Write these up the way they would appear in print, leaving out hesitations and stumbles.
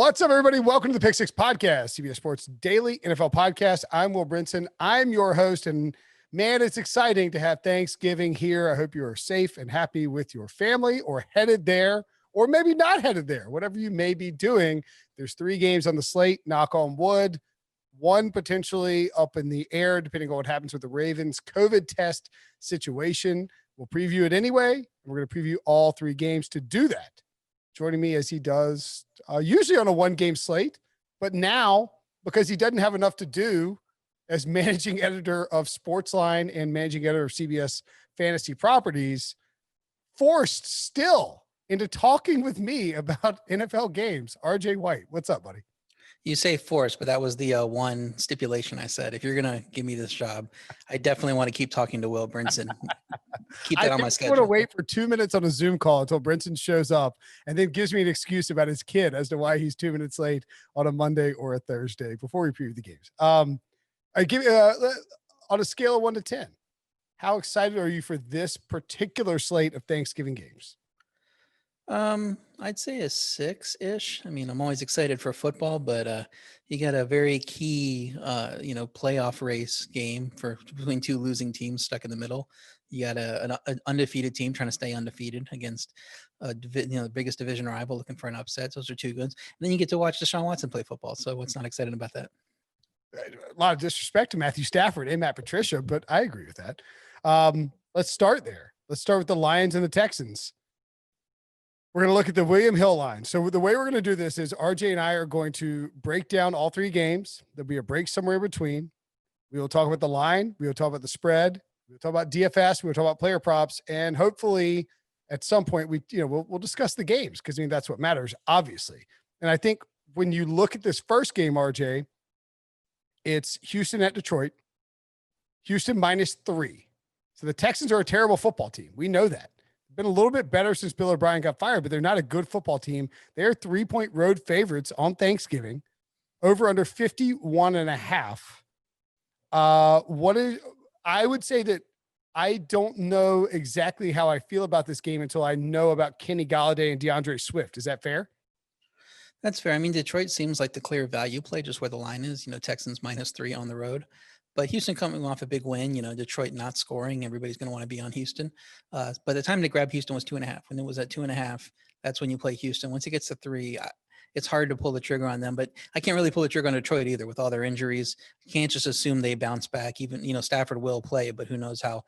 What's up, everybody? Welcome to the Pick Six Podcast, CBS Sports Daily NFL Podcast. I'm Will Brinson. I'm your host, and man, it's exciting to have Thanksgiving here. I hope you are safe and happy with your family, or headed there, or maybe not headed there. Whatever you may be doing, there's 3 games on the slate, knock on wood. One potentially up in the air, depending on what happens with the Ravens COVID test situation. We'll preview it anyway. We're going to preview all 3 games. To do that, joining me as he does usually on a 1-game slate, but now because he doesn't have enough to do as managing editor of Sportsline and managing editor of CBS Fantasy Properties, forced still into talking with me about NFL games. R.J. White, what's up, buddy? You say force, but that was the one stipulation I said. If you're going to give me this job, I definitely want to keep talking to Will Brinson. Keep that on my schedule. I'm going to wait for 2 minutes on a Zoom call until Brinson shows up and then gives me an excuse about his kid as to why he's 2 minutes late on a Monday or a Thursday before we preview the games. I give on a scale of 1 to 10, how excited are you for this particular slate of Thanksgiving games? I'd say a 6-ish. I mean, I'm always excited for football, but you got a very key, playoff race game between 2 losing teams stuck in the middle. You got an undefeated team trying to stay undefeated against, the biggest division rival looking for an upset. Those are 2 goods. And then you get to watch Deshaun Watson play football. So what's not exciting about that? A lot of disrespect to Matthew Stafford and Matt Patricia, but I agree with that. Let's start there. Let's start with the Lions and the Texans. We're going to look at the William Hill line. So the way we're going to do this is RJ and I are going to break down all 3 games. There'll be a break somewhere in between. We will talk about the line. We will talk about the spread. We'll talk about DFS. We'll talk about player props. And hopefully at some point we'll discuss the games, because I mean, that's what matters, obviously. And I think when you look at this first game, RJ, it's Houston at Detroit. Houston -3. So the Texans are a terrible football team. We know that. Been a little bit better since Bill O'Brien got fired, but they're not a good football team. They're 3-point road favorites on Thanksgiving, over under 51.5. I would say that I don't know exactly how I feel about this game until I know about Kenny Golladay and DeAndre Swift. Is that fair? That's fair. I mean, Detroit seems like the clear value play, just where the line is, Texans -3 on the road. But Houston coming off a big win, Detroit not scoring, everybody's going to want to be on Houston. But the time to grab Houston was 2.5. When it was at 2.5, that's when you play Houston. Once it gets to 3, it's hard to pull the trigger on them. But I can't really pull the trigger on Detroit either with all their injuries. You can't just assume they bounce back. Even, Stafford will play, but who knows how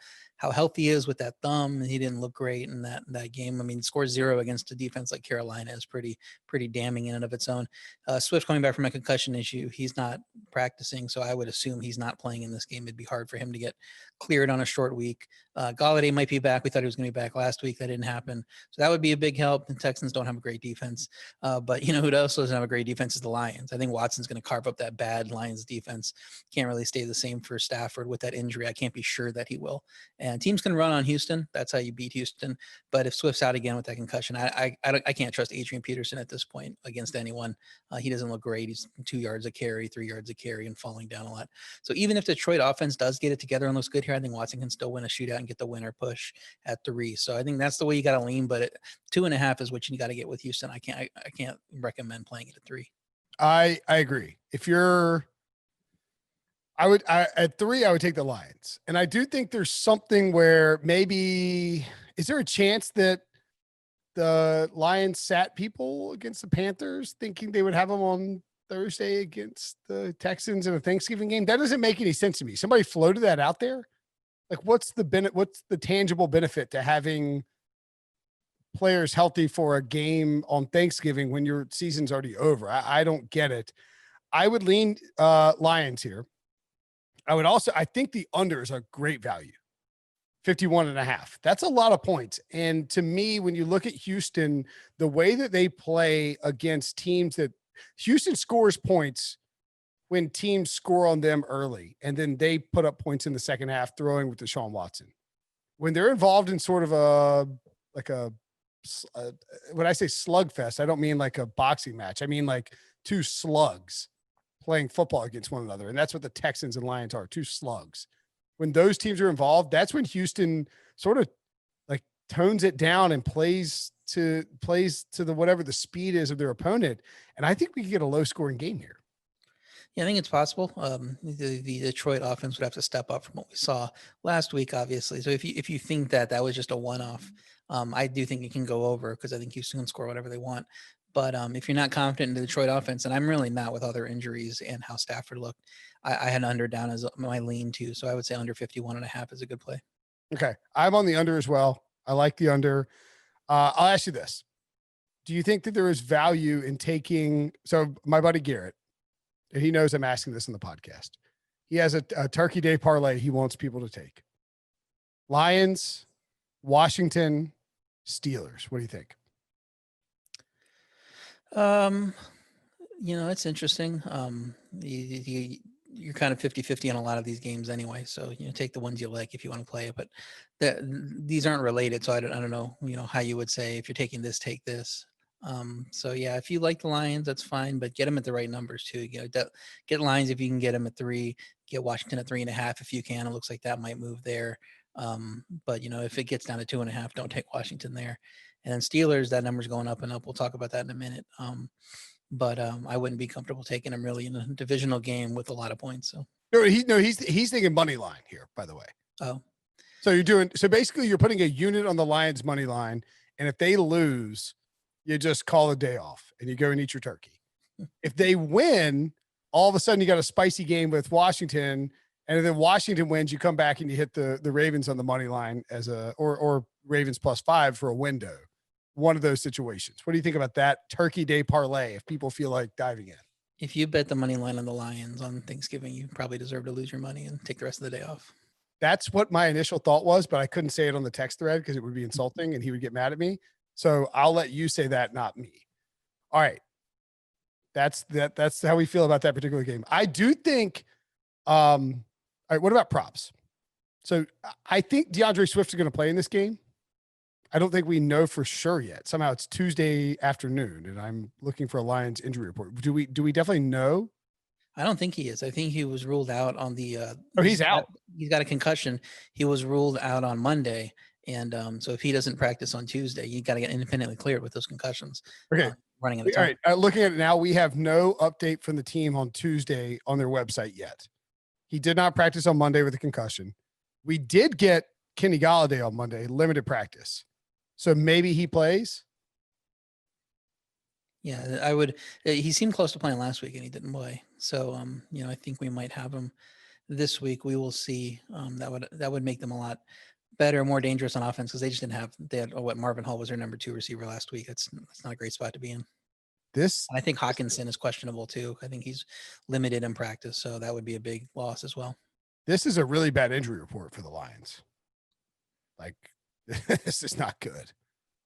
healthy he is with that thumb. He didn't look great in that game. I mean, score 0 against a defense like Carolina is pretty damning in and of its own. Swift coming back from a concussion issue. He's not practicing, so I would assume he's not playing in this game. It'd be hard for him to get cleared on a short week. Golladay might be back. We thought he was going to be back last week. That didn't happen. So that would be a big help. The Texans don't have a great defense. But who also doesn't have a great defense is the Lions. I think Watson's going to carve up that bad Lions defense. Can't really stay the same for Stafford with that injury. I can't be sure that he will. And teams can run on Houston. That's how you beat Houston. But if Swift's out again with that concussion, I can't trust Adrian Peterson at this point against anyone. He doesn't look great. He's 2 yards a carry, 3 yards a carry, and falling down a lot. So even if Detroit offense does get it together and looks good here, I think Watson can still win a shootout and get the winner push at 3. So I think that's the way you got to lean. But 2.5 is what you got to get with Houston. I can't recommend playing it at 3. I agree. If you're, at 3, I would take the Lions. And I do think there's something where maybe, is there a chance that the Lions sat people against the Panthers thinking they would have them on Thursday against the Texans in a Thanksgiving game? That doesn't make any sense to me. Somebody floated that out there. Like, what's the tangible benefit to having players healthy for a game on Thanksgiving when your season's already over? I don't get it. I would lean Lions here. I think the under is a great value. 51.5. That's a lot of points. And to me, when you look at Houston, the way that they play against teams that Houston scores points when teams score on them early, and then they put up points in the second half throwing with Deshaun Watson. When they're involved in sort of when I say slugfest, I don't mean like a boxing match. I mean like 2 slugs playing football against one another. And that's what the Texans and Lions are, 2 slugs. When those teams are involved, that's when Houston sort of like tones it down and plays to the whatever the speed is of their opponent. And I think we could get a low scoring game here. Yeah, I think it's possible. The Detroit offense would have to step up from what we saw last week, obviously. So if you think that was just a one-off, I do think it can go over because I think Houston can score whatever they want. But if you're not confident in the Detroit offense, and I'm really not with other injuries and how Stafford looked, I had under down as my lean too. So I would say under 51.5 is a good play. Okay. I'm on the under as well. I like the under. I'll ask you this. Do you think that there is value in taking, so my buddy Garrett, and he knows I'm asking this in the podcast. He has a Turkey Day parlay he wants people to take. Lions, Washington, Steelers. What do you think? It's interesting. You're kind of 50-50 on a lot of these games anyway. So, take the ones you like if you want to play it, but these aren't related. So I don't know, how you would say if you're taking this, take this. So yeah, if you like the Lions, that's fine, but get them at the right numbers too. Get Lions if you can get them at 3, get Washington at 3.5 if you can. It looks like that might move there. But if it gets down to 2.5, don't take Washington there. And then Steelers, that number's going up and up. We'll talk about that in a minute. But I wouldn't be comfortable taking them really in a divisional game with a lot of points. So he's thinking money line here, by the way. Oh, so basically you're putting a unit on the Lions money line, and if they lose, you just call a day off and you go and eat your turkey. If they win, all of a sudden you got a spicy game with Washington, and then Washington wins, you come back and you hit the Ravens on the money line as or Ravens +5 for a window. One of those situations. What do you think about that Turkey Day parlay if people feel like diving in? If you bet the money line on the Lions on Thanksgiving, you probably deserve to lose your money and take the rest of the day off. That's what my initial thought was, but I couldn't say it on the text thread because it would be insulting and he would get mad at me. So I'll let you say that, not me. All right. That's how we feel about that particular game. I do think, all right, what about props? So I think DeAndre Swift is going to play in this game. I don't think we know for sure yet. Somehow it's Tuesday afternoon and I'm looking for a Lions injury report. Do we definitely know? I don't think he is. I think he was ruled out on the, he's out. He's got a concussion. He was ruled out on Monday. And so if he doesn't practice on Tuesday, you got to get independently cleared with those concussions. Okay. Running in the time. All right. Looking at it now, we have no update from the team on Tuesday on their website yet. He did not practice on Monday with a concussion. We did get Kenny Golladay on Monday, limited practice. So maybe he plays. Yeah, I would. He seemed close to playing last week and he didn't play. So, I think we might have him this week. We will see. That would make them a lot better, more dangerous on offense because they just didn't have. They had Marvin Hall was their number 2 receiver last week. That's not a great spot to be in. And I think Hawkinson is questionable too. I think he's limited in practice, so that would be a big loss as well. This is a really bad injury report for the Lions. Like this is not good.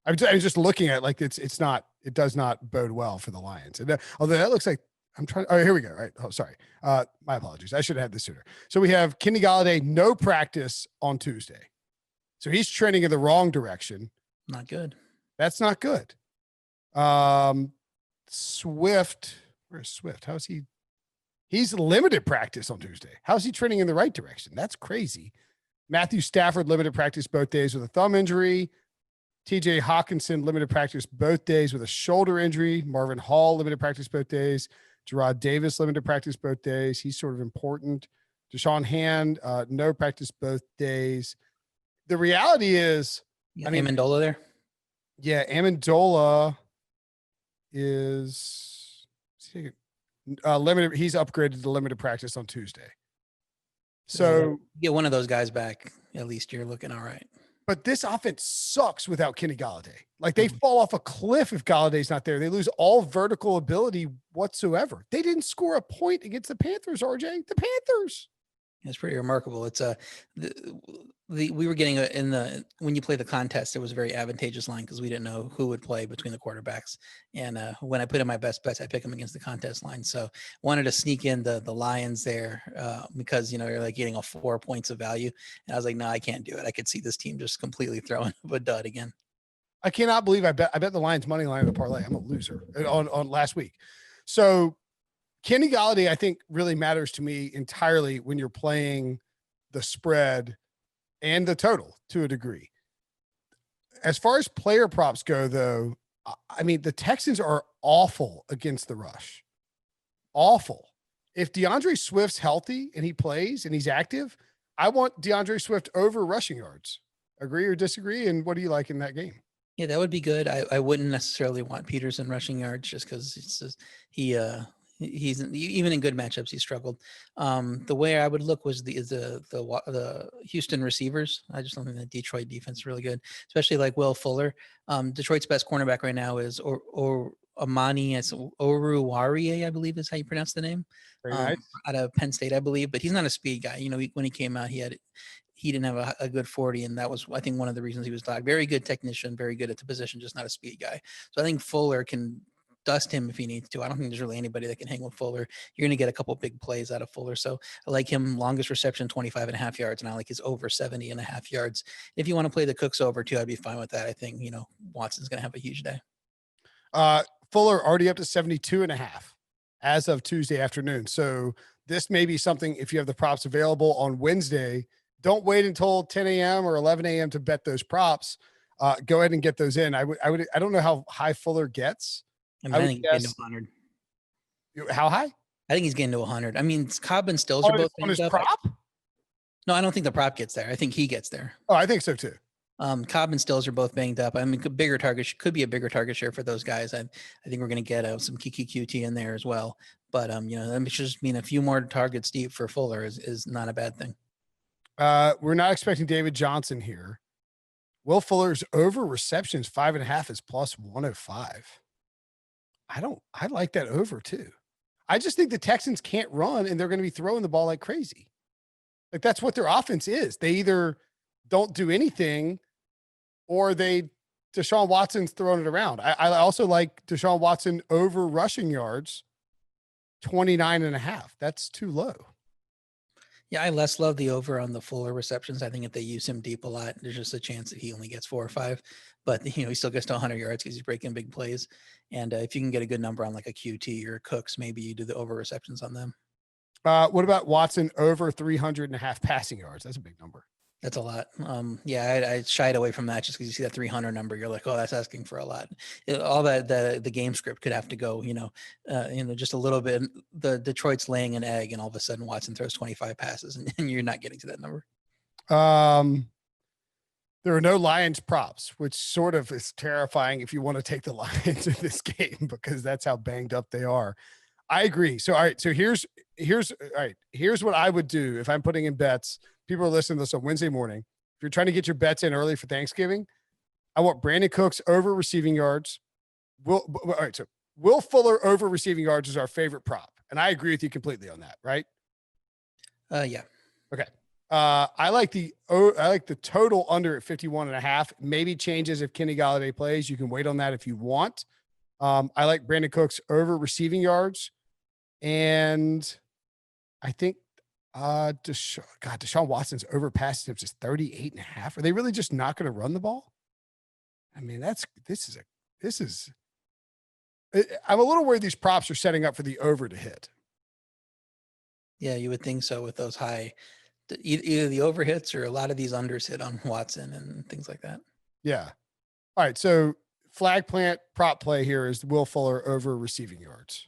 I'm just looking at it, it does not bode well for the Lions. And although that looks like oh, here we go. Right. Oh, sorry. My apologies. I should have had this sooner. So we have Kenny Golladay, no practice on Tuesday. So he's trending in the wrong direction. Not good. That's not good. Swift, where's Swift? How's he? He's limited practice on Tuesday. How's he trending in the right direction? That's crazy. Matthew Stafford, limited practice both days with a thumb injury. TJ Hawkinson, limited practice both days with a shoulder injury. Marvin Hall, limited practice both days. Gerard Davis, limited practice both days. He's sort of important. Deshaun Hand, no practice both days. The reality is, Amendola there. Yeah, Amendola is limited. He's upgraded to limited practice on Tuesday. So get one of those guys back. At least you're looking all right. But this offense sucks without Kenny Golladay. Like they fall off a cliff if Galladay's not there. They lose all vertical ability whatsoever. They didn't score a point against the Panthers, RJ. The Panthers. It's pretty remarkable. It's we were getting when you play the contest, it was a very advantageous line because we didn't know who would play between the quarterbacks. And when I put in my best bets, I pick them against the contest line. So wanted to sneak in the Lions there because you're like getting 4 points of value. And I was like, no, I can't do it. I could see this team just completely throwing up a dud again. I cannot believe I bet the Lions money line in the parlay. I'm a loser on last week. So Kenny Golladay, I think, really matters to me entirely when you're playing the spread and the total to a degree. as far as player props go, though, I mean, the Texans are awful against the rush. Awful. If DeAndre Swift's healthy and he plays and he's active, I want DeAndre Swift over rushing yards. Agree or disagree? And what do you like in that game? Yeah, that would be good. I wouldn't necessarily want Peterson rushing yards just because it's just, he's even in good matchups he struggled. The way I would look was the Houston receivers. I just don't think the Detroit defense is really good, especially like Will Fuller. Detroit's best cornerback right now is or Amani Oruwariye, I believe is how you pronounce the name. Very nice. Out of Penn State, I believe, but he's not a speed guy. You know, when he came out, he didn't have a good 40. And that was, I think, one of the reasons he was dogged. Very good technician, very good at the position, just not a speed guy. So I think Fuller can dust him if he needs to. I don't think there's really anybody that can hang with Fuller. You're going to get a couple big plays out of Fuller. So I like him longest reception, 25.5 yards. And I like his over 70.5 yards. If you want to play the Cooks over too, I'd be fine with that. I think, Watson's going to have a huge day. Fuller already up to 72.5 as of Tuesday afternoon. So this may be something, if you have the props available on Wednesday, don't wait until 10 a.m. or 11 a.m. to bet those props. Go ahead and get those in. I don't know how high Fuller gets. I think he's getting to 100. How high? I think he's getting to 100. I mean, Cobb and Stills are both on his prop. No, I don't think the prop gets there. I think he gets there. Oh, I think so too. Cobb and Stills are both banged up. I mean, could be a bigger target share for those guys. I think we're going to get some Kiki QT in there as well. But that just mean a few more targets deep for Fuller is not a bad thing. We're not expecting David Johnson here. Will Fuller's over receptions 5.5 is plus 105. I like that over too. I just think the Texans can't run and they're going to be throwing the ball like crazy. Like that's what their offense is. They either don't do anything or Deshaun Watson's throwing it around. I also like Deshaun Watson over rushing yards, 29.5. That's too low. Yeah, I less love the over on the Fuller receptions. I think if they use him deep a lot, there's just a chance that he only gets 4 or 5. But, he still gets to 100 yards because he's breaking big plays. And if you can get a good number on like a QT or a Cooks, maybe you do the over receptions on them. What about Watson over 300.5 passing yards? That's a big number. That's a lot. I shied away from that just because you see that 300 number. You're like, oh, that's asking for a lot. All that the game script could have to go, just a little bit. The Detroit's laying an egg, and all of a sudden Watson throws 25 passes, and you're not getting to that number. There are no Lions props, which sort of is terrifying if you want to take the Lions in this game because that's how banged up they are. I agree. So all right. So here's what I would do if I'm putting in bets. People are listening to this on Wednesday morning. If you're trying to get your bets in early for Thanksgiving, I want Brandon Cooks over receiving yards. Will Fuller over receiving yards is our favorite prop. And I agree with you completely on that, right? Yeah. Okay. I like the total under at 51.5. Maybe changes if Kenny Golladay plays. You can wait on that if you want. I like Brandon Cooks over receiving yards. And I think Deshaun Watson's over pass attempts is 38.5. Are they really just not going to run the ball? I mean, I'm a little worried these props are setting up for the over to hit. Yeah, you would think so with those high, either the over hits or a lot of these unders hit on Watson and things like that. Yeah. All right. So flag plant prop play here is Will Fuller over receiving yards.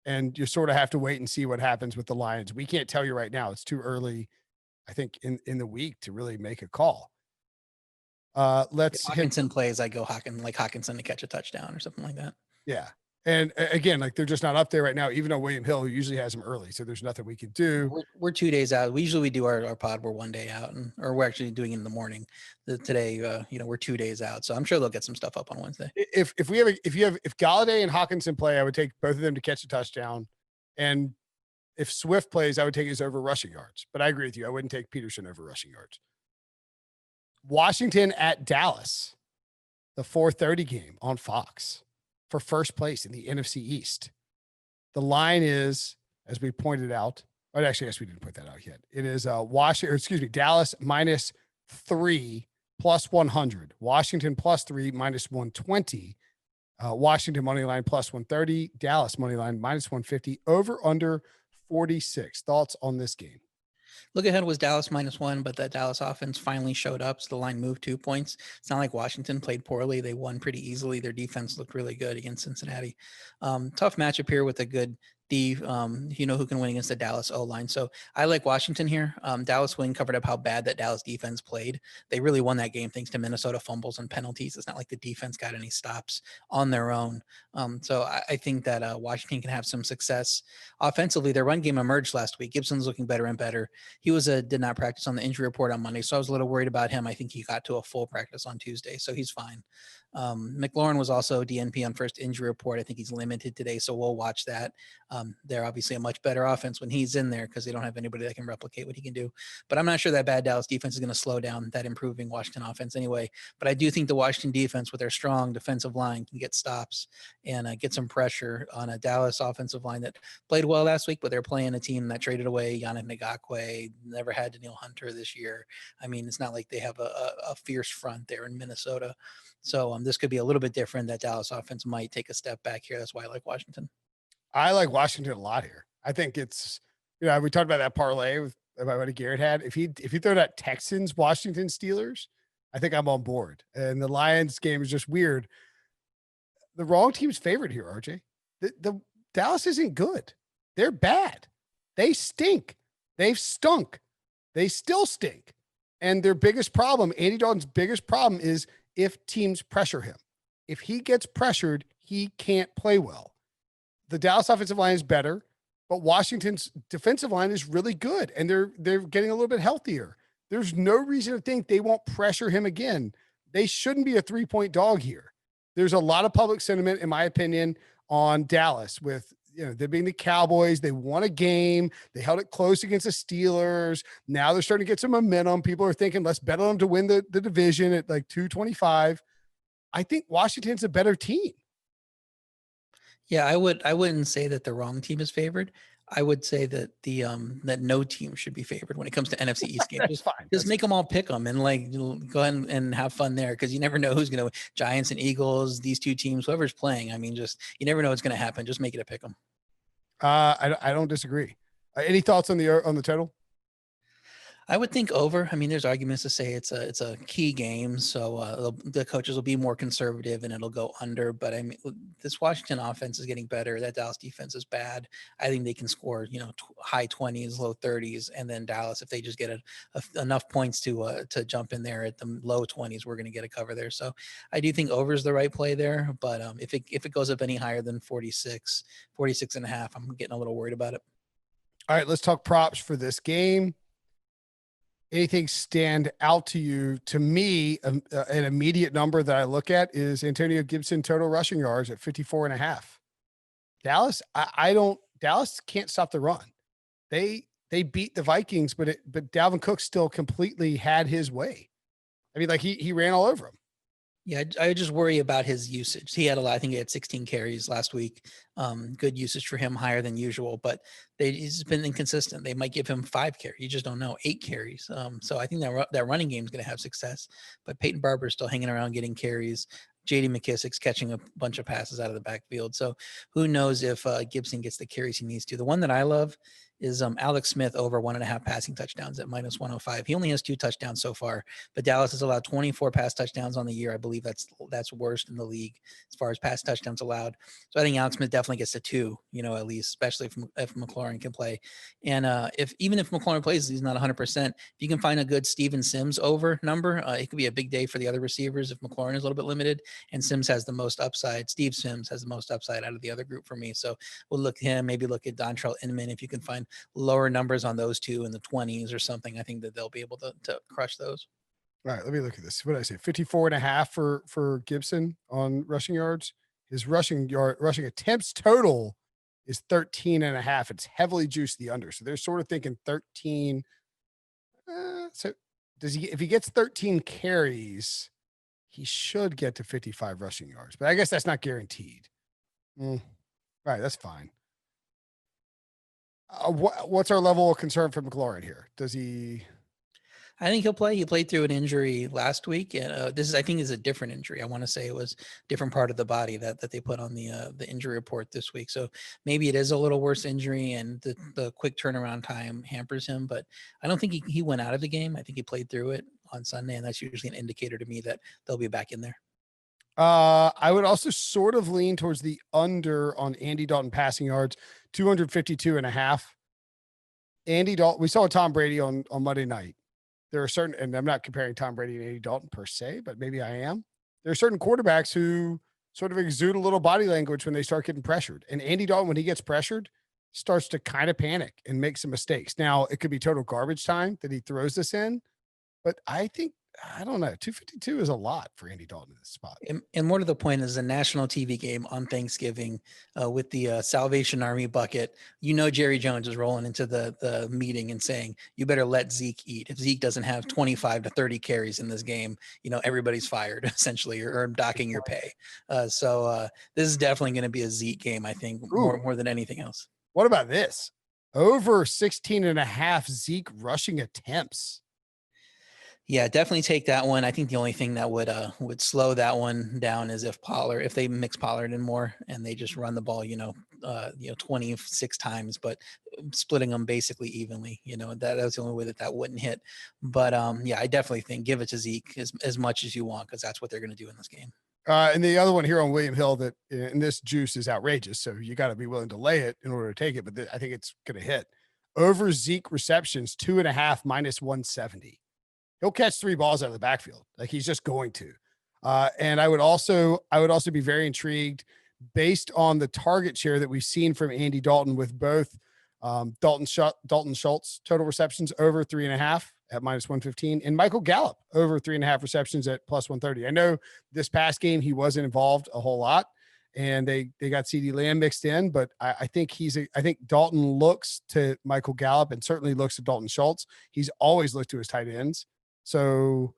And you sort of have to wait and see what happens with the Lions. We can't tell you right now. It's too early, I think, in the week to really make a call. If Hawkinson plays, I go Hawkinson to catch a touchdown or something like that. Yeah. And again, like they're just not up there right now, even though William Hill usually has them early. So there's nothing we can do. We're 2 days out. We usually do our pod. We're 1 day out or we're actually doing it in the morning. Today, we're 2 days out. So I'm sure they'll get some stuff up on Wednesday. If Golladay and Hawkinson play, I would take both of them to catch a touchdown. And if Swift plays, I would take his over rushing yards, but I agree with you. I wouldn't take Peterson over rushing yards. Washington at Dallas, the 4:30 game on Fox for first place in the NFC East. The line is, as we pointed out, I guess we didn't put that out yet. It is Dallas -3 plus 100, Washington +3 -120, Washington money line +130, Dallas money line -150, over under 46. Thoughts on this game? Look ahead was Dallas -1, but that Dallas offense finally showed up. So the line moved 2 points. It's not like Washington played poorly. They won pretty easily. Their defense looked really good against Cincinnati. Tough matchup here with a good D, who can win against the Dallas O-line. So I like Washington here. Dallas Wing covered up how bad that Dallas defense played. They really won that game thanks to Minnesota fumbles and penalties. It's not like the defense got any stops on their own. So I think that Washington can have some success offensively. Their run game emerged last week. Gibson's looking better and better. He did not practice on the injury report on Monday, so I was a little worried about him. I think he got to a full practice on Tuesday, so he's fine. McLaurin was also DNP on first injury report. I think he's limited today, so we'll watch that. They're obviously a much better offense when he's in there because they don't have anybody that can replicate what he can do. But I'm not sure that bad Dallas defense is going to slow down that improving Washington offense anyway. But I do think the Washington defense with their strong defensive line can get stops and get some pressure on a Dallas offensive line that played well last week, but they're playing a team that traded away Yannick Ngakoue, never had Daniil Hunter this year. I mean, it's not like they have a fierce front there in Minnesota. So this could be a little bit different. That Dallas offense might take a step back here. That's why I like Washington. I like Washington a lot here. I think it's, we talked about that parlay with about what Garrett had. If you throw that Texans, Washington, Steelers, I think I'm on board. And the Lions game is just weird. The wrong team's favorite here, RJ. The Dallas isn't good. They're bad. They stink. They've stunk. They still stink. And their biggest problem, Andy Dalton's biggest problem is if teams pressure him. If he gets pressured, he can't play well. The Dallas offensive line is better, but Washington's defensive line is really good, and they're getting a little bit healthier. There's no reason to think they won't pressure him again. They shouldn't be a 3-point dog here. There's a lot of public sentiment, in my opinion, on Dallas with, them being the Cowboys. They won a game. They held it close against the Steelers. Now they're starting to get some momentum. People are thinking, let's bet on them to win the division at like 225. I think Washington's a better team. Yeah, I wouldn't say that the wrong team is favored. I would say that that no team should be favored when it comes to NFC East games. That's fine. Just make them all pick them and go ahead and have fun there because you never know who's going to Giants and Eagles, these two teams, whoever's playing. I mean, just you never know what's going to happen. Just make it a pick them. I don't disagree. Any thoughts on the total? I would think over. I mean, there's arguments to say it's a key game, so the coaches will be more conservative and it'll go under. But I mean, this Washington offense is getting better. That Dallas defense is bad. I think they can score, high 20s, low 30s, and then Dallas, if they just get enough points to jump in there at the low 20s, we're going to get a cover there. So I do think over is the right play there. But if it goes up any higher than 46 and a half, I'm getting a little worried about it. All right, let's talk props for this game. Anything stand out to you? To me, an immediate number that I look at is Antonio Gibson total rushing yards at 54.5. Dallas, Dallas can't stop the run. They beat the Vikings, but Dalvin Cook still completely had his way. I mean, like he ran all over him. Yeah, I just worry about his usage. He had a lot. I think he had 16 carries last week. Good usage for him, higher than usual, but he's been inconsistent. They might give him 5 carries. You just don't know. 8 carries. So I think that running game is going to have success, but Peyton Barber's still hanging around getting carries. J.D. McKissick's catching a bunch of passes out of the backfield. So who knows if Gibson gets the carries he needs to. The one that I love is Alex Smith over 1.5 passing touchdowns at -105. He only has 2 touchdowns so far, but Dallas has allowed 24 pass touchdowns on the year. I believe that's worst in the league as far as pass touchdowns allowed. So I think Alex Smith definitely gets to 2, at least, especially if McLaurin can play. And even if McLaurin plays, he's not 100%. If you can find a good Steven Sims over number, it could be a big day for the other receivers if McLaurin is a little bit limited. And Sims has the most upside. Steve Sims has the most upside out of the other group for me. So we'll look at him, maybe look at Dontrell Inman. If you can find lower numbers on those two in the 20s or something, I think that they'll be able to crush those. All right, let me look at this. What did I say? 54.5 for Gibson on rushing yards. His rushing attempts total is 13.5. It's heavily juiced the under. So they're sort of thinking 13. So if he gets 13 carries, he should get to 55 rushing yards, but I guess that's not guaranteed. Right. That's fine. What's our level of concern for McLaurin here? Does he? I think he'll play. He played through an injury last week, and I think, is a different injury. I want to say it was a different part of the body that they put on the injury report this week. So maybe it is a little worse injury, and the quick turnaround time hampers him. But I don't think he went out of the game. I think he played through it on Sunday, and that's usually an indicator to me that they'll be back in there. I would also sort of lean towards the under on Andy Dalton passing yards, 252.5. Andy Dalton, we saw Tom Brady on Monday night. There are certain, and I'm not comparing Tom Brady and Andy Dalton per se, but maybe I am. There are certain quarterbacks who sort of exude a little body language when they start getting pressured. And Andy Dalton, when he gets pressured, starts to kind of panic and make some mistakes. Now, it could be total garbage time that he throws this in, but I don't know. 252 is a lot for Andy Dalton in this spot. And more to the point, is a national TV game on Thanksgiving with the Salvation Army bucket. Jerry Jones is rolling into the meeting and saying, you better let Zeke eat. If Zeke doesn't have 25 to 30 carries in this game, everybody's fired essentially, or docking your pay. So this is definitely going to be a Zeke game, I think, more than anything else. What about this? Over 16.5 Zeke rushing attempts. Yeah, definitely take that one. I think the only thing that would slow that one down is if they mix Pollard in more and they just run the ball, 26 times, but splitting them basically evenly, that was the only way that wouldn't hit. But yeah, I definitely think give it to Zeke as much as you want, because that's what they're going to do in this game. And the other one here on William Hill, that in this juice is outrageous. So you got to be willing to lay it in order to take it. But I think it's going to hit. Over Zeke receptions, 2.5 minus 170. He'll catch 3 balls out of the backfield. Like, he's just going to. And I would also be very intrigued based on the target share that we've seen from Andy Dalton, with both Dalton Schultz total receptions over 3.5 at minus 115, and Michael Gallup over 3.5 receptions at plus 130. I know this past game he wasn't involved a whole lot, and they got CeeDee Lamb mixed in, but I think I think Dalton looks to Michael Gallup and certainly looks to Dalton Schultz. He's always looked to his tight ends. So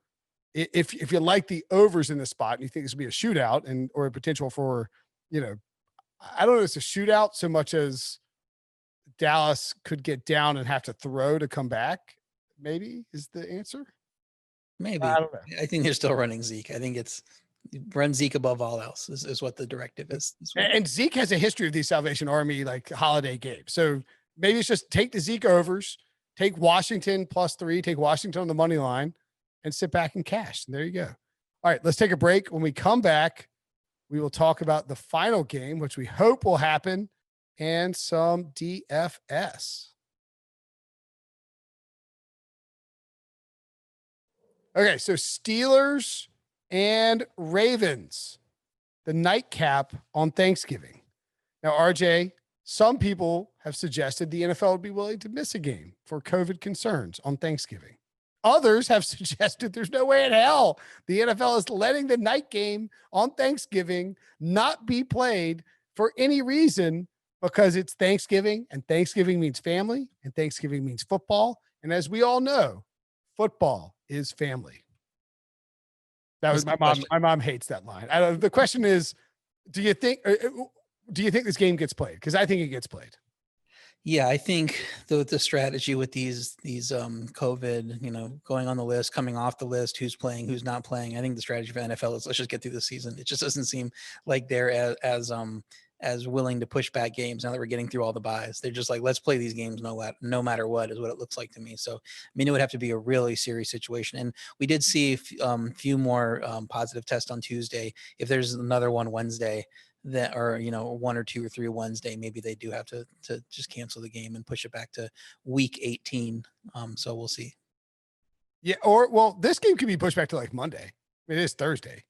if you like the overs in the spot and you think this will be a shootout or a potential for, I don't know, it's a shootout so much as Dallas could get down and have to throw to come back, maybe is the answer. Maybe. I don't know. I think they're still running Zeke. I think it's run Zeke above all else is what the directive is. And Zeke has a history of these Salvation Army holiday games. So maybe it's just take the Zeke overs, take Washington +3, take Washington on the money line, and sit back and cash. And there you go. All right, let's take a break. When we come back, we will talk about the final game, which we hope will happen, and some DFS. Okay, so Steelers and Ravens, the nightcap on Thanksgiving. Now, RJ, some people have suggested the NFL would be willing to miss a game for COVID concerns on Thanksgiving. Others have suggested there's no way in hell the NFL is letting the night game on Thanksgiving not be played for any reason, because it's Thanksgiving, and Thanksgiving means family, and Thanksgiving means football. And as we all know, football is family. That was my mom. My mom hates that line. The question is, do you think this game gets played? Because I think it gets played. Yeah, I think the strategy with these COVID, going on the list, coming off the list, who's playing, who's not playing. I think the strategy for NFL is let's just get through the season. It just doesn't seem like they're as willing to push back games now that we're getting through all the buys. They're just like, let's play these games no matter what, is what it looks like to me. So, it would have to be a really serious situation. And we did see a few more positive tests on Tuesday. If there's another one Wednesday, that, or 1 or 2 or 3 Wednesday, maybe they do have to just cancel the game and push it back to week 18. So we'll see. Yeah, this game could be pushed back to Monday. It is Thursday,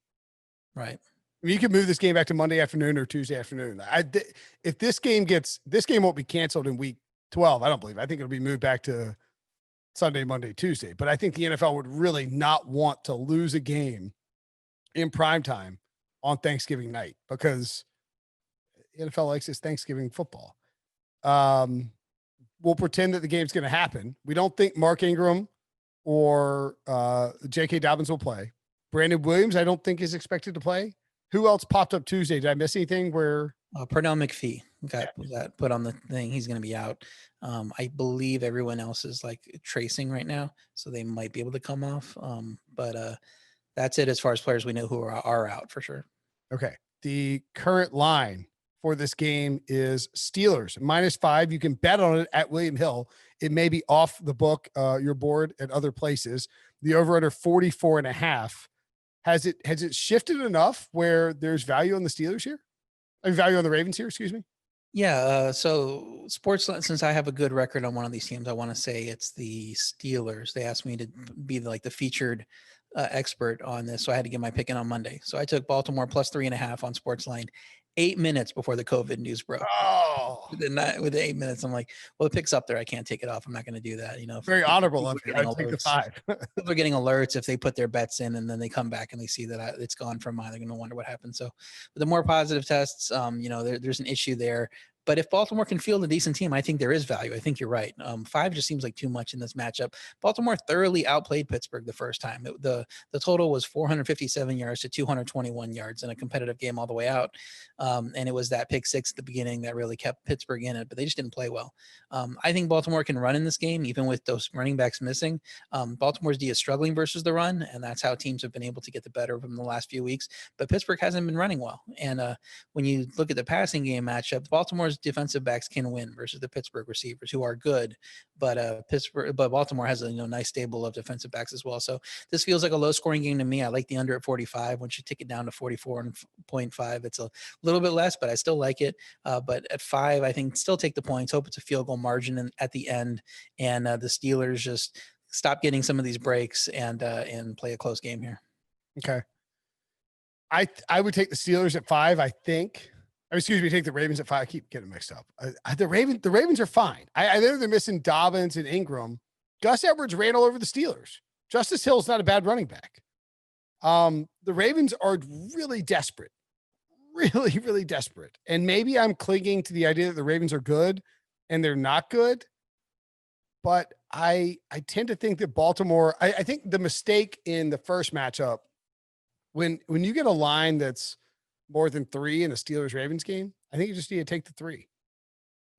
right? You can move this game back to Monday afternoon or Tuesday afternoon. If this game won't be canceled in week 12. I don't believe. I think it'll be moved back to Sunday, Monday, Tuesday. But I think the NFL would really not want to lose a game in prime time on Thanksgiving night, because the NFL likes its Thanksgiving football. We'll pretend that the game's going to happen. We don't think Mark Ingram or J.K. Dobbins will play. Brandon Williams, I don't think, is expected to play. Who else popped up Tuesday? Did I miss anything where? Pernell McPhee got put on the thing. He's going to be out. I believe everyone else is like tracing right now, so they might be able to come off. But that's it as far as players we know who are out for sure. Okay. The current line for this game is Steelers -5. You can bet on it at William Hill. It may be off the book, your board at other places. The over under 44.5. Has it shifted enough where there's value on the Steelers here? I mean, value on the Ravens here, excuse me. Yeah. So since I have a good record on one of these teams, I want to say it's the Steelers. They asked me to be like the featured expert on this, so I had to get my pick in on Monday. So I took Baltimore +3.5 on Sportsline 8 minutes before the COVID news broke. Oh, With the 8 minutes, I'm like, well, the pick's up there. I can't take it off. I'm not going to do that. very honorable of people you. are I'd getting take the alerts. 5. People are getting alerts if they put their bets in and then they come back and they see that it's gone from mine. They're going to wonder what happened. So the more positive tests, there's an issue there. But if Baltimore can field a decent team, I think there is value. I think you're right. 5 just seems like too much in this matchup. Baltimore thoroughly outplayed Pittsburgh the first time. The total was 457 yards to 221 yards in a competitive game all the way out. And it was that pick 6 at the beginning that really kept Pittsburgh in it, but they just didn't play well. I think Baltimore can run in this game, even with those running backs missing. Baltimore's D is struggling versus the run, and that's how teams have been able to get the better of them in the last few weeks. But Pittsburgh hasn't been running well. And when you look at the passing game matchup, Baltimore's defensive backs can win versus the Pittsburgh receivers, who are good. But Baltimore has a nice stable of defensive backs as well. So this feels like a low scoring game to me. I like the under at 45. Once you take it down to 44.5, it's a little bit less, but I still like it. But at 5, I think still take the points. Hope it's a field goal margin at the end, and the Steelers just stop getting some of these breaks and play a close game here. Okay. I would take the Steelers at 5. I think. Excuse me, take the Ravens at 5. I keep getting mixed up. The Ravens are fine. I know they're missing Dobbins and Ingram. Gus Edwards ran all over the Steelers. Justice Hill's not a bad running back. The Ravens are really desperate. Really, really desperate. And maybe I'm clinging to the idea that the Ravens are good and they're not good. But I tend to think that Baltimore, I think the mistake in the first matchup, when you get a line that's more than 3 in a Steelers-Ravens game, I think you just need to take the 3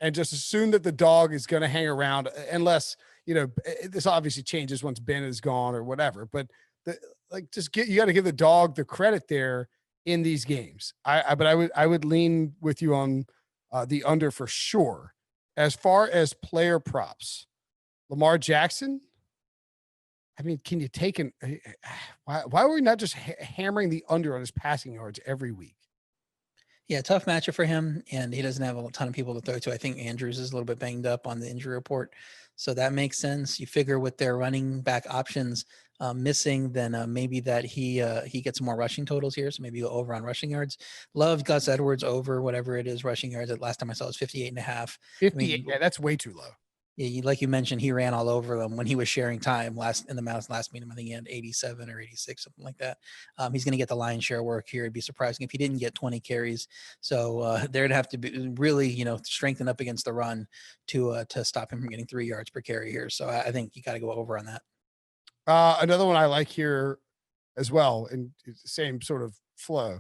and just assume that the dog is going to hang around unless, this obviously changes once Ben is gone or whatever, but you got to give the dog the credit there in these games. I would lean with you on the under for sure. As far as player props, Lamar Jackson, I mean, can you take why are we not just hammering the under on his passing yards every week? Yeah, tough matchup for him, and he doesn't have a ton of people to throw to. I think Andrews is a little bit banged up on the injury report, so that makes sense. You figure with their running back options missing, then maybe that he gets more rushing totals here, so maybe go over on rushing yards. Love Gus Edwards over whatever it is rushing yards. At last time I saw it was 58.5. 58, yeah, that's way too low. Yeah, like you mentioned, he ran all over them when he was sharing time last meeting. I think he had 87 or 86, something like that. He's going to get the lion's share work here. It'd be surprising if he didn't get 20 carries. So there'd have to be really, strengthen up against the run to stop him from getting 3 yards per carry here. So I think you got to go over on that. Another one I like here as well, and same sort of flow.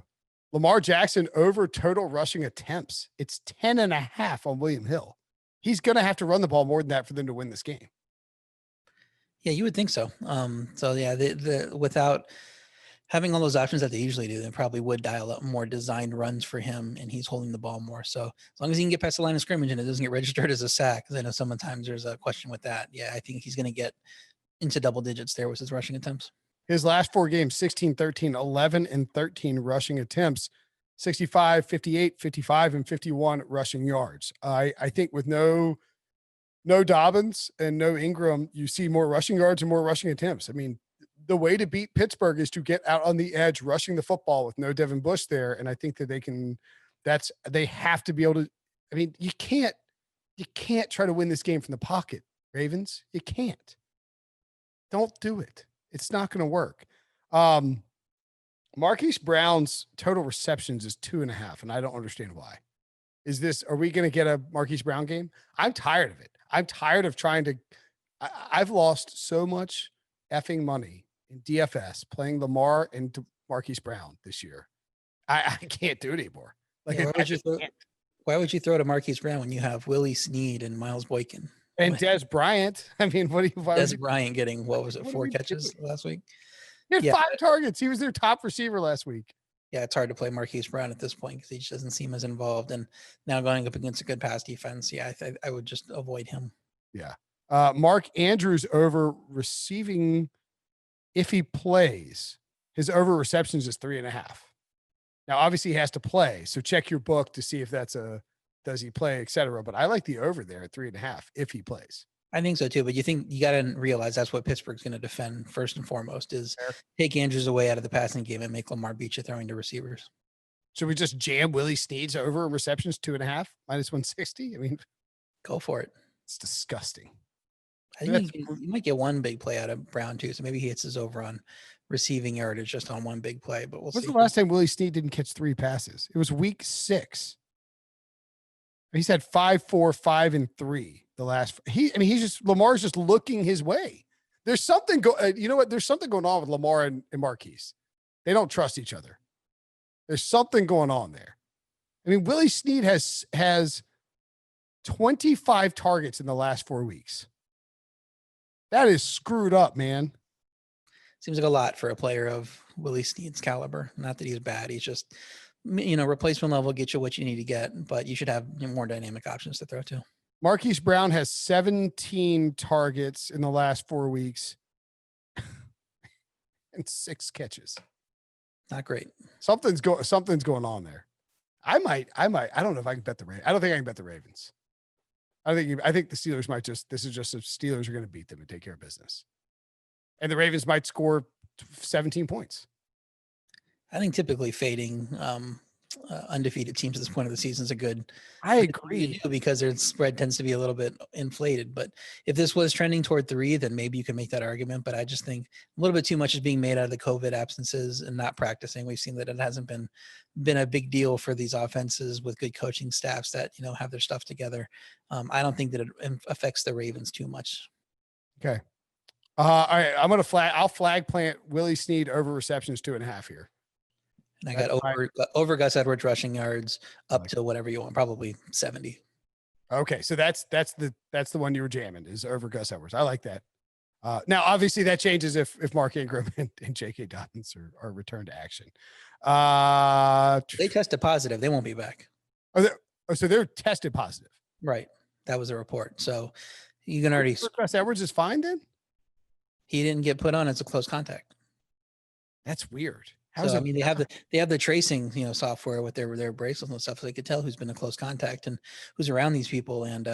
Lamar Jackson over total rushing attempts. It's 10.5 on William Hill. He's going to have to run the ball more than that for them to win this game. Yeah, you would think so. So yeah, without having all those options that they usually do, they probably would dial up more designed runs for him, and he's holding the ball more. So as long as he can get past the line of scrimmage and it doesn't get registered as a sack, because I know sometimes there's a question with that. Yeah, I think he's going to get into double digits there with his rushing attempts. His last 4 games, 16, 13, 11, and 13 rushing attempts. 65, 58, 55, and 51 rushing yards. I think with no Dobbins and no Ingram, you see more rushing yards and more rushing attempts. I mean, the way to beat Pittsburgh is to get out on the edge, rushing the football with no Devin Bush there. And I think that they have to be able to, I mean, you can't try to win this game from the pocket, Ravens. You can't. Don't do it. It's not going to work. Marquise Brown's total receptions is 2.5, and I don't understand why. Are we going to get a Marquise Brown game? I'm tired of it. I'm tired of I've lost so much effing money in DFS playing Lamar and Marquise Brown this year. I can't do it anymore. Like, yeah, Why would you throw to Marquise Brown when you have Willie Snead and Miles Boykin? And Des Bryant. I mean, Des Bryant getting, what was it, what are 4 we catches doing? last week? He had Yeah. 5 targets. He was their top receiver last week. Yeah, it's hard to play Marquise Brown at this point because he just doesn't seem as involved. And now going up against a good pass defense, yeah, I would just avoid him. Yeah. Mark Andrews over receiving if he plays. His over receptions is 3.5. Now, obviously, he has to play, so check your book to see if that's does he play, et cetera. But I like the over there at 3.5 if he plays. I think so too, but you got to realize that's what Pittsburgh's going to defend first and foremost is take Andrews away out of the passing game and make Lamar beat you throwing to receivers. Should we just jam Willie Snead's over receptions 2.5 minus 160? I mean, go for it. It's disgusting. I think you might get one big play out of Brown too, so maybe he hits his over on receiving yardage just on one big play. But we'll see. When's the last time Willie Snead didn't catch 3 passes? It was week 6. He's had 5, 4, 5, and 3. The last he's just Lamar's just looking his way. There's something you know what? There's something going on with Lamar and Marquise. They don't trust each other. There's something going on there. I mean, Willie Snead has 25 targets in the last 4 weeks. That is screwed up, man. Seems like a lot for a player of Willie Snead's caliber. Not that he's bad. He's just, replacement level, get you what you need to get, but you should have more dynamic options to throw to. Marquise Brown has 17 targets in the last 4 weeks and 6 catches. Not great. Something's going on there. I don't know if I can bet the Ravens. I don't think I can bet the Ravens. I think the Steelers might this is just the Steelers are going to beat them and take care of business. And the Ravens might score 17 points. I think typically fading undefeated teams at this point of the season is a good. I agree because their spread tends to be a little bit inflated. But if this was trending toward 3, then maybe you can make that argument. But I just think a little bit too much is being made out of the COVID absences and not practicing. We've seen that it hasn't been a big deal for these offenses with good coaching staffs that have their stuff together. I don't think that it affects the Ravens too much. Okay. All right. I'll flag plant Willie Snead over receptions 2.5 here. And I got over Gus Edwards rushing yards up to whatever you want, probably 70. Okay, so that's the one you were jamming is over Gus Edwards. I like that. Now, obviously, that changes if Mark Ingram and J.K. Dobbins are returned to action. They tested positive. They won't be back. So they're tested positive. Right. That was a report. So you can already. Gus Edwards is fine then? He didn't get put on as a close contact. That's weird. They have the tracing, software with their bracelets and stuff, so they could tell who's been in close contact and who's around these people. And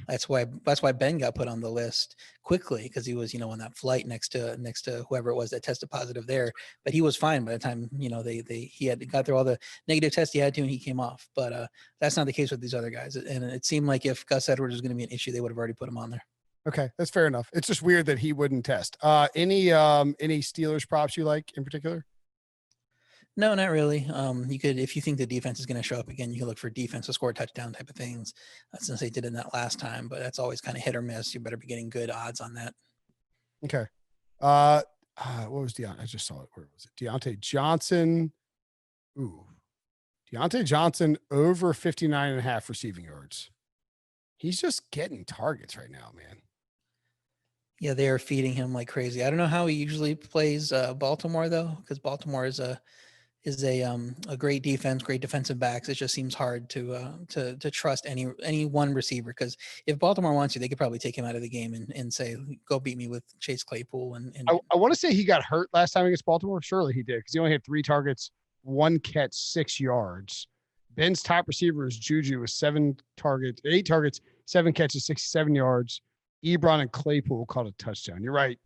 that's why Ben got put on the list quickly because he was, on that flight next to whoever it was that tested positive there. But he was fine by the time he had got through all the negative tests he had to, and he came off. But that's not the case with these other guys. And it seemed like if Gus Edwards was going to be an issue, they would have already put him on there. Okay, that's fair enough. It's just weird that he wouldn't test. Any Steelers props you like in particular? No, not really. You could, if you think the defense is going to show up again, you can look for defense to score a touchdown type of things. Since they did in that last time, but that's always kind of hit or miss. You better be getting good odds on that. Okay. What was Deontay? I just saw it. Where was it? Deontay Johnson. Ooh. Deontay Johnson over 59.5 receiving yards. He's just getting targets right now, man. Yeah, they are feeding him like crazy. I don't know how he usually plays Baltimore though, because Baltimore is a great defense, great defensive backs. It just seems hard to trust any one receiver, because if Baltimore wants you, they could probably take him out of the game and say, go beat me with Chase Claypool. And I want to say he got hurt last time against Baltimore. Surely he did, because he only had 3 targets, 1 catch, 6 yards. Ben's top receiver is Juju with 8 targets, 7 catches, 67 yards. Ebron and Claypool caught a touchdown. You're right.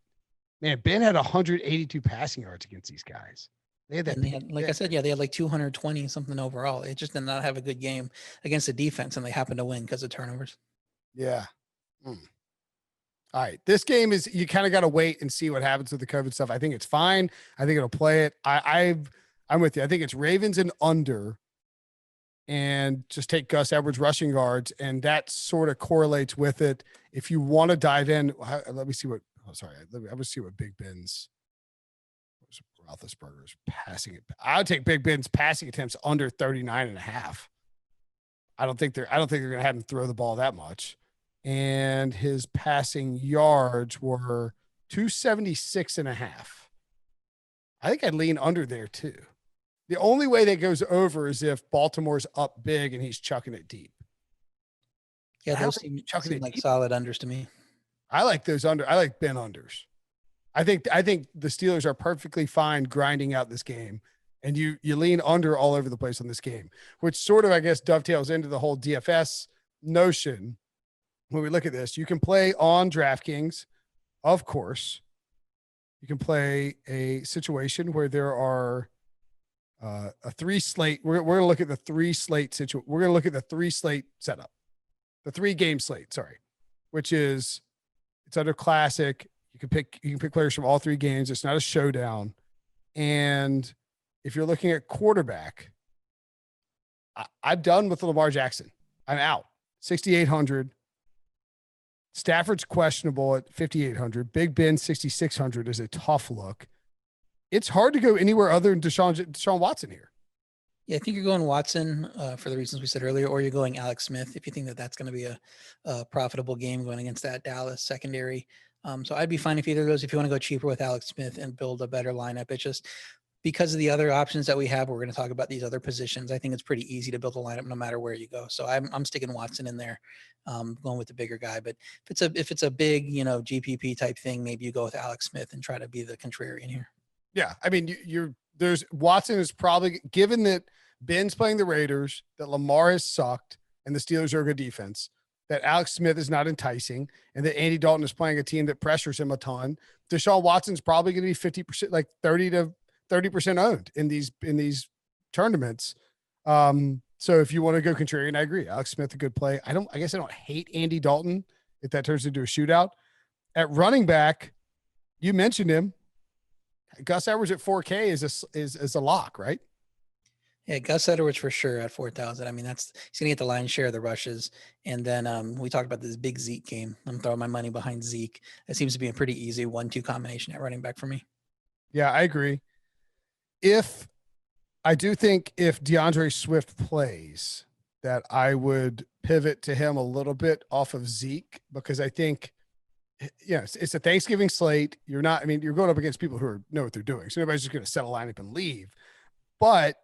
Man, Ben had 182 passing yards against these guys. They had, I said, they had like 220 something overall. It just did not have a good game against the defense, and they happened to win because of turnovers. Yeah. All right. This game is, you kind of got to wait and see what happens with the COVID stuff. I think it's fine. I think it'll play it. I'm with you. I think it's Ravens and under, and just take Gus Edwards rushing yards, and that sort of correlates with it. If you want to dive in, let me see what. I would see what Big Ben's. Roethlisberger's passing it. I would take Big Ben's passing attempts under 39.5. I don't think they're going to have him throw the ball that much. And his passing yards were 276.5. I think I'd lean under there too. The only way that goes over is if Baltimore's up big and he's chucking it deep. Yeah, I don't those think seem like solid unders to me. I like those under. I like Ben unders. I think the Steelers are perfectly fine grinding out this game, and you lean under all over the place on this game, which sort of, I guess, dovetails into the whole DFS notion. When we look at this, you can play on DraftKings, of course. You can play a situation where there are a 3 slate. We're going to look at the 3 slate situation. We're going to look at the 3 slate setup, the 3 game slate. Sorry, which is it's under classic. You can pick players from all 3 games. It's not a showdown. And if you're looking at quarterback, I'm done with Lamar Jackson. I'm out. 6,800. Stafford's questionable at 5,800. Big Ben 6,600 is a tough look. It's hard to go anywhere other than Deshaun Watson here. Yeah, I think you're going Watson for the reasons we said earlier, or you're going Alex Smith if you think that that's going to be a profitable game going against that Dallas secondary. So I'd be fine if either of those. If you want to go cheaper with Alex Smith and build a better lineup, it's just because of the other options that we have. We're going to talk about these other positions. I think it's pretty easy to build a lineup no matter where you go. So I'm sticking Watson in there, going with the bigger guy. But if it's a big GPP type thing, maybe you go with Alex Smith and try to be the contrarian here. Yeah, I mean, there's Watson is probably, given that Ben's playing the Raiders, that Lamar has sucked, and the Steelers are a good defense, that Alex Smith is not enticing, and that Andy Dalton is playing a team that pressures him a ton. Deshaun Watson's probably going to be 50%, like 30% owned in these tournaments. So if you want to go contrarian, I agree. Alex Smith, a good play. I guess I don't hate Andy Dalton if that turns into a shootout. At running back, you mentioned him. Gus Edwards at 4K is a lock, right? Yeah, Gus Edwards for sure at 4,000. I mean, he's gonna get the lion's share of the rushes. And then we talked about this big Zeke game. I'm throwing my money behind Zeke. It seems to be a pretty easy 1-2 combination at running back for me. Yeah, I agree. I do think if DeAndre Swift plays, that I would pivot to him a little bit off of Zeke, because I think, it's a Thanksgiving slate. You're going up against people who know what they're doing. So nobody's just going to set a lineup and leave. But,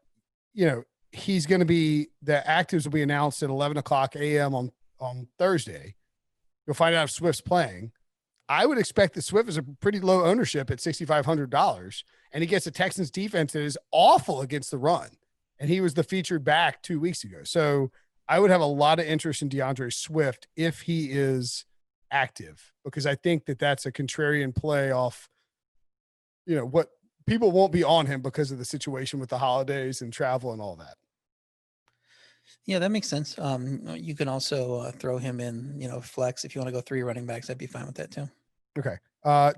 he's going to be, the actives will be announced at 11 o'clock a.m. on Thursday. You'll find out if Swift's playing. I would expect that Swift is a pretty low ownership at $6,500, and he gets a Texans defense that is awful against the run. And he was the featured back 2 weeks ago. So I would have a lot of interest in DeAndre Swift if he is active, because I think that that's a contrarian play off, what people won't be on him because of the situation with the holidays and travel and all that. Yeah, that makes sense. You can also throw him in, flex. If you want to go 3 running backs, I'd be fine with that too. Okay.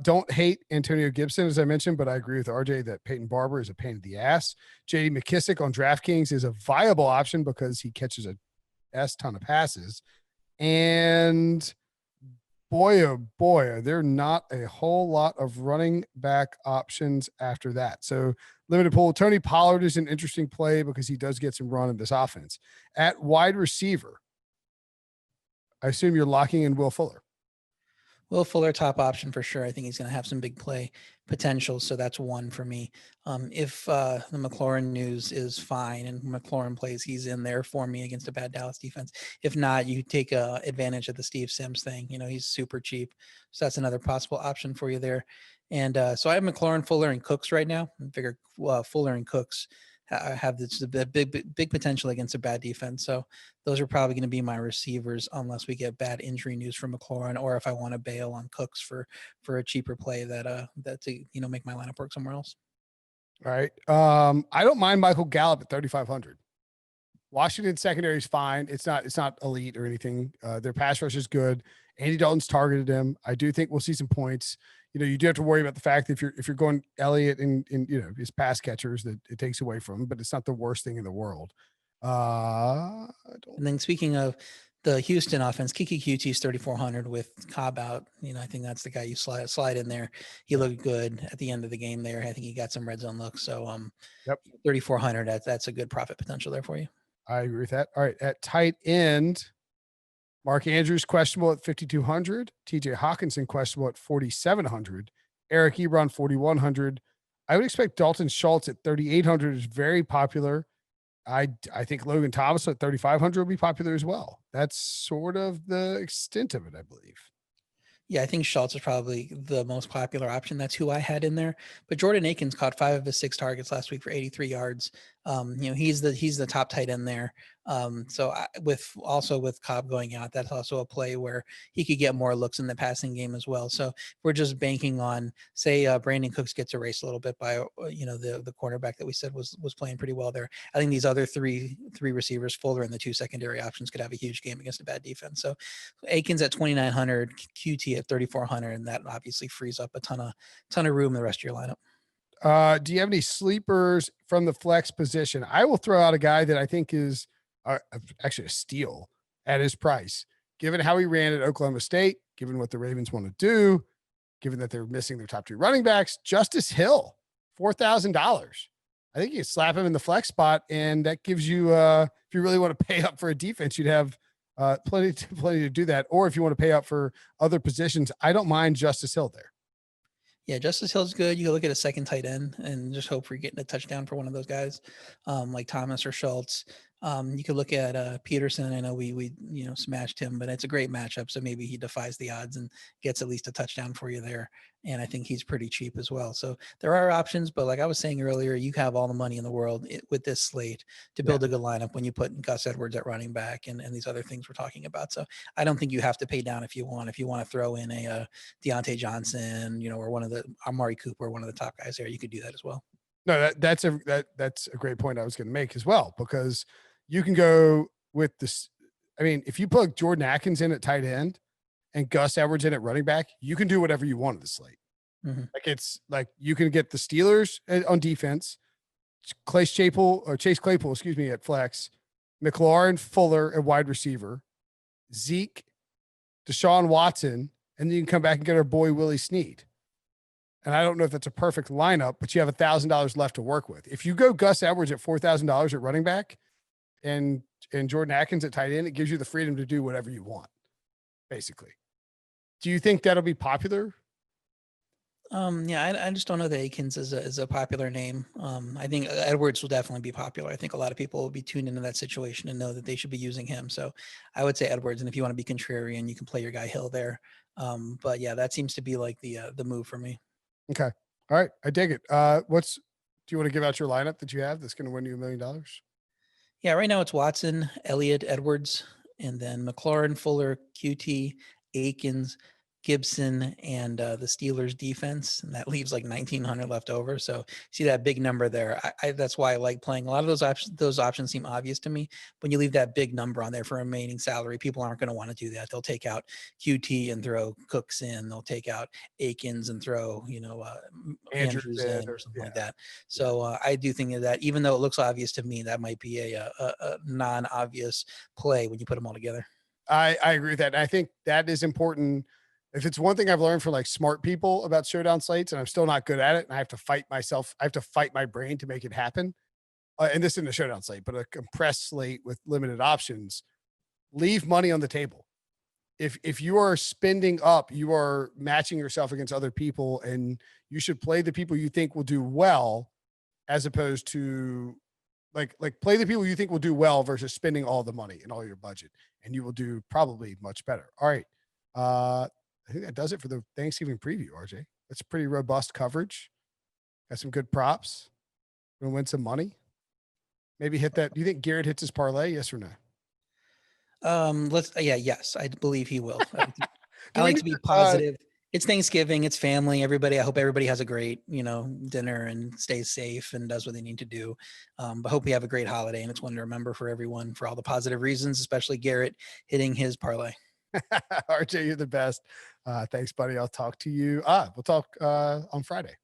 Don't hate Antonio Gibson, as I mentioned, but I agree with RJ that Peyton Barber is a pain in the ass. JD McKissick on DraftKings is a viable option because he catches a ton of passes. And boy, oh boy, are there not a whole lot of running back options after that. So limited pool. Tony Pollard is an interesting play because he does get some run in this offense. At wide receiver, I assume you're locking in Will Fuller. Will Fuller, top option for sure. I think he's going to have some big play potential. So that's one for me. If the McLaurin news is fine and McLaurin plays, he's in there for me against a bad Dallas defense. If not, you take advantage of the Steve Sims thing. He's super cheap. So that's another possible option for you there. And so I have McLaurin, Fuller, and Cooks right now. I figure Fuller and Cooks have this big potential against a bad defense. So those are probably going to be my receivers unless we get bad injury news from McLaurin, or if I want to bail on Cooks for a cheaper play that to make my lineup work somewhere else. All right. I don't mind Michael Gallup at 3,500. Washington secondary is fine. It's not elite or anything. Their pass rush is good. Andy Dalton's targeted him. I do think we'll see some points. You do have to worry about the fact that if you're going Elliott and his pass catchers, that it takes away from him, but it's not the worst thing in the world. And then speaking of the Houston offense, Kiki QT is 3,400 with Cobb out. I think that's the guy you slide in there. He looked good at the end of the game there. I think he got some red zone looks. So 3,400, that's a good profit potential there for you. I agree with that. All right. At tight end, Mark Andrews questionable at 5,200. TJ Hawkinson questionable at 4,700. Eric Ebron 4,100. I would expect Dalton Schultz at 3,800 is very popular. I think Logan Thomas at 3,500 will be popular as well. That's sort of the extent of it, I believe. Yeah, I think Schultz is probably the most popular option. That's who I had in there. But Jordan Akins caught 5 of his 6 targets last week for 83 yards. He's the top tight end there. With Cobb going out, that's also a play where he could get more looks in the passing game as well. So we're just banking on, say, Brandon Cooks gets erased a little bit by the cornerback that we said was playing pretty well there. I think these other three receivers, Fuller and the 2 secondary options, could have a huge game against a bad defense. So Akins at 2,900, QT at 3,400, and that obviously frees up a ton of room in the rest of your lineup. Do you have any sleepers from the flex position? I will throw out a guy that I think is actually a steal at his price, given how he ran at Oklahoma State, given what the Ravens want to do, given that they're missing their top 2 running backs. Justice Hill, $4,000. I think you can slap him in the flex spot, and that gives you, if you really want to pay up for a defense, you'd have plenty to do that. Or if you want to pay up for other positions, I don't mind Justice Hill there. Yeah, Justice Hill's good. You can look at a second tight end and just hope for getting a touchdown for one of those guys, like Thomas or Schultz. You could look at Peterson. I know we smashed him, but it's a great matchup. So maybe he defies the odds and gets at least a touchdown for you there. And I think he's pretty cheap as well. So there are options, but like I was saying earlier, you have all the money in the world with this slate to build a good lineup when you put Gus Edwards at running back and these other things we're talking about. So I don't think you have to pay down if you want to throw in a Deontay Johnson, or one of the Amari Cooper, one of the top guys there, you could do that as well. No, that's a great point I was going to make as well, because you can go with this. I mean, if you put Jordan Atkins in at tight end and Gus Edwards in at running back, you can do whatever you want at the slate. Mm-hmm. Like it's like you can get the Steelers on defense, Chase Claypool, at flex, McLaurin, Fuller at wide receiver, Zeke, Deshaun Watson, and then you can come back and get our boy Willie Snead. And I don't know if that's a perfect lineup, but you have $1,000 left to work with. If you go Gus Edwards at $4,000 at running back and Jordan Atkins at tight end, it gives you the freedom to do whatever you want, basically. Do you think that'll be popular? I just don't know that Akins is a popular name. I think Edwards will definitely be popular. I think a lot of people will be tuned into that situation and know that they should be using him. So I would say Edwards. And if you want to be contrarian, you can play your guy Hill there. But yeah, that seems to be like the move for me. Okay. All right. I dig it. Do you want to give out your lineup that you have that's going to win you $1 million? Yeah. Right now it's Watson, Elliott, Edwards, and then McLaurin, Fuller, QT, Akins, Gibson, and the Steelers defense, and that leaves like 1,900 left over. So see that big number there. That's why I like playing. A lot of those options. Those options seem obvious to me. When you leave that big number on there for remaining salary, people aren't going to want to do that. They'll take out QT and throw Cooks in. They'll take out Akins and throw Andrews in or something like that. So I do think that even though it looks obvious to me, that might be a non-obvious play when you put them all together. I agree with that. And I think that is important. If it's one thing I've learned from like smart people about showdown slates, and I'm still not good at it, and I have to fight myself, I have to fight my brain to make it happen. And this isn't a showdown slate, but a compressed slate with limited options. Leave money on the table. If you are spending up, you are matching yourself against other people, and you should play the people you think will do well, as opposed to like play the people you think will do well versus spending all the money and all your budget, and you will do probably much better. All right. I think that does it for the Thanksgiving preview, RJ. That's pretty robust coverage. Got some good props. Gonna win some money. Maybe hit that. Do you think Garrett hits his parlay? Yes or no? Yes, I believe he will. I like to be positive. It's Thanksgiving, it's family, everybody. I hope everybody has a great, dinner and stays safe and does what they need to do. But hope we have a great holiday, and it's one to remember for everyone for all the positive reasons, especially Garrett hitting his parlay. RJ, you're the best. Thanks, buddy. I'll talk to you. We'll talk on Friday.